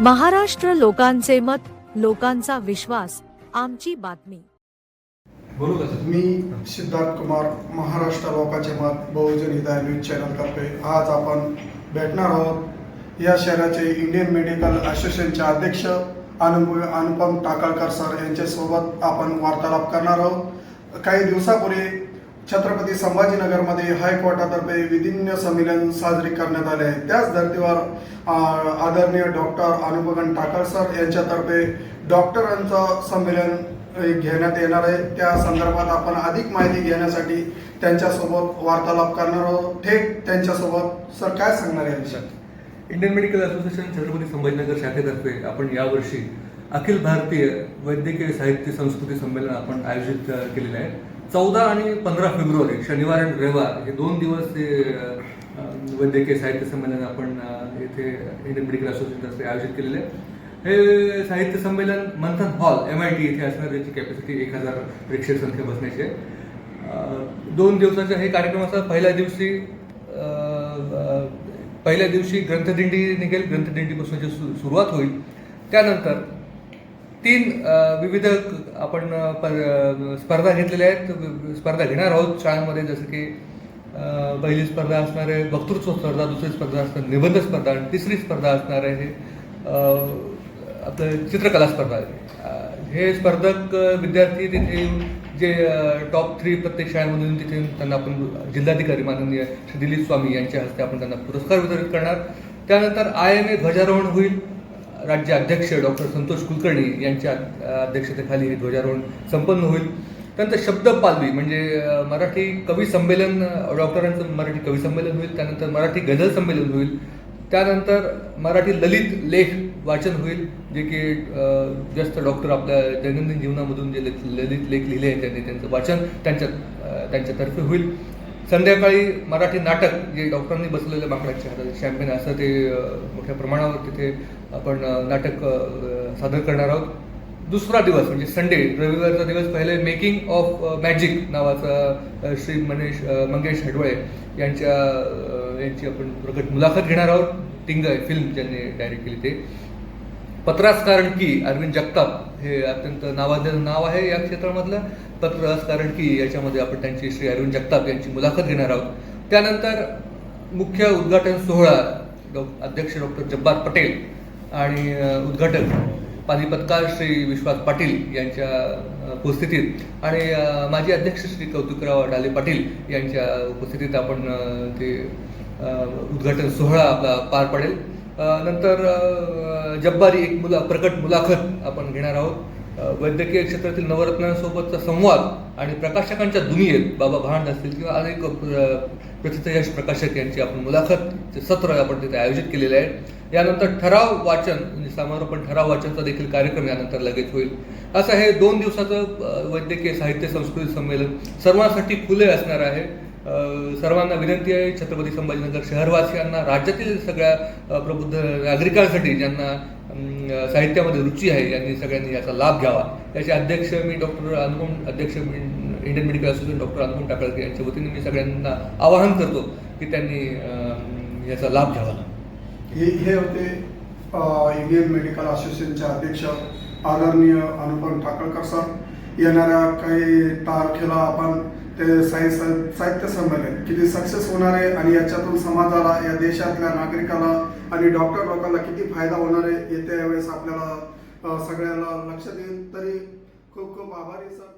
महाराष्ट्र लोकांचे मत, लोकांचा विश्वास, आमची बातमी। मी सिद्धार्थ कुमार, महाराष्ट्र लोकांचे मत, बहुजन हिताय न्यूज चॅनल तर्फे आज आपण भेटणार आहोत या शहराचे इंडियन मेडिकल असोसिएशनचे अध्यक्ष अनुपम टाकळकर सर यांच्यासोबत आपण वार्तालाप करणार आहोत। काही दिवसापूर्वी छत्रपती संभाजीनगरमध्ये हायकोर्टातर्फे विधिज्ञ संमेलन साजरे करण्यात आले आहे। त्याच धर्तीवर आदरणीय डॉक्टर अनुपम टाकळकर सर यांच्यातर्फे डॉक्टरांचं संमेलन घेण्यात येणार आहे। त्या संदर्भात आपण अधिक माहिती घेण्यासाठी त्यांच्यासोबत वार्तालाप करणार आहोत। थेट त्यांच्यासोबत सर काय सांगणार आहे विषयात? Indian medical association Chhatrapati Sambhajinagar शाखेतर्फे आपण यावर्षी अखिल भारतीय वैद्यकीय साहित्य संस्कृती संमेलन आपण आयोजित केलेले आहे। 14 आणि 15 फेब्रुवारी शनिवार आणि रविवार हे 2 दिवस वैद्यकीय साहित्य संमेलन आपण येथे इंडियन मेडिकल असोसिएशनतर्फे आयोजित केलेले आहे। हे साहित्य संमेलन मंथन हॉल MIT येथे असणार, याची कॅपॅसिटी 1000 प्रेक्षक संख्या बसण्याची आहे। 2 दिवसाचा हे कार्यक्रम असा, पहिल्या दिवशी ग्रंथदिंडी निघेल, ग्रंथदिंडीपासून सुरुवात होईल। त्यानंतर 3 विविध आपण स्पर्धा घेतलेल्या आहेत, स्पर्धा घेणार आहोत शाळांमध्ये। जसं की पहिली स्पर्धा असणार आहे वक्तृत्व स्पर्धा, दुसरी स्पर्धा असणार निबंध स्पर्धा, आणि तिसरी स्पर्धा असणार आहे आपलं चित्रकला स्पर्धा। हे स्पर्धक विद्यार्थी तिथे येऊन जे टॉप 3 प्रत्येक शाळेमधून तिथे त्यांना आपण जिल्हाधिकारी माननीय श्री दिलीप स्वामी यांच्या हस्ते आपण त्यांना पुरस्कार वितरित करणार। त्यानंतर IMA ध्वजारोहण होईल। राज्य अध्यक्ष डॉक्टर संतोष कुलकर्णी यांच्या अध्यक्षतेखाली हे ध्वजारोहण संपन्न होईल। त्यानंतर शब्द पालवी म्हणजे मराठी कवी संमेलन, डॉक्टरांचं मराठी कवी संमेलन होईल। त्यानंतर मराठी गझल संमेलन होईल। त्यानंतर मराठी ललित लेख वाचन होईल, जे की जास्त डॉक्टर आपल्या दैनंदिन जीवनामधून जे ललित लेख लिहिले आहेत त्यांनी त्यांचं वाचन त्यांच्यातर्फे होईल। संध्याकाळी मराठी नाटक, जे डॉक्टरांनी बसलेल्या माकडाच्या हातात शॅम्पेन असं ते मोठ्या प्रमाणावर तिथे आपण नाटक सादर करणार आहोत। दुसरा दिवस म्हणजे संडे, रविवारचा दिवस, पहिले मेकिंग ऑफ मॅजिक नावाचा श्री मंगेश हडवळे यांची आपण प्रकट मुलाखत घेणार आहोत। टिंग फिल्म ज्यांनी डायरेक्ट केली ते। पत्रास कारण की अरविंद जगताप हे अत्यंत नावाजलेलं नाव आहे या क्षेत्रामधलं। पत्रास कारण की याच्यामध्ये आपण त्यांची श्री अरविंद जगताप यांची मुलाखत घेणार आहोत। त्यानंतर मुख्य उद्घाटन सोहळा अध्यक्ष डॉक्टर जब्बार पटेल आणि उद्घाटक पानिपतकार श्री विश्वास पाटील यांच्या उपस्थितीत आणि माजी अध्यक्ष श्री कौतुकराव डाले पाटील यांच्या उपस्थितीत आपण ते उद्घाटन सोहळा आपला पार पडेल। नंतर जब्बारी एक प्रकट मुलाखत आपण घेणार आहोत। वैद्यकीय क्षेत्रातील नवरत्नांसोबतचा संवाद आणि प्रकाशकांच्या दुनियेत बाबा भांड असतील किंवा अनेक प्रथितयश प्रकाशक यांची आपण मुलाखत सत्र आपण तिथे आयोजित केलेले आहे। यानंतर ठराव वाचन म्हणजे समारोपण ठराव वाचनचा देखील कार्यक्रम यानंतर लगेच होईल। असं हे 2 दिवसाचं वैद्यकीय साहित्य संस्कृती संमेलन सर्वांसाठी खुले असणार आहे। सर्वांना विनंती आहे, छत्रपती संभाजीनगर शहरवासियांना, राज्यातील सगळ्या प्रबुद्ध नागरिकांसाठी ज्यांना साहित्यामध्ये रुची आहे, यांनी सगळ्यांनी याचा लाभ घ्यावा। याचे अध्यक्ष मी अध्यक्ष Indian medical association doctor Anupam Takalkar यांच्या वतीने मी सगळ्यांना आवाहन करतो की त्यांनी याचा लाभ घ्यावा। हे होते इंडियन मेडिकल असोसिएशनचे अध्यक्ष आदरणीय अनुपम टाकळकर सर। येणाऱ्या काही तारखेला आपण ते साहित्य संमेलन किती सक्सेस होणार आहे आणि याच्यातून समाजाला, या देशातल्या नागरिकाला आणि डॉक्टर लोकांना किती फायदा होणार आहे, येत्या वेळेस आपल्याला सगळ्यांना लक्षात येईल। तरी खूप खूप आभारी सर।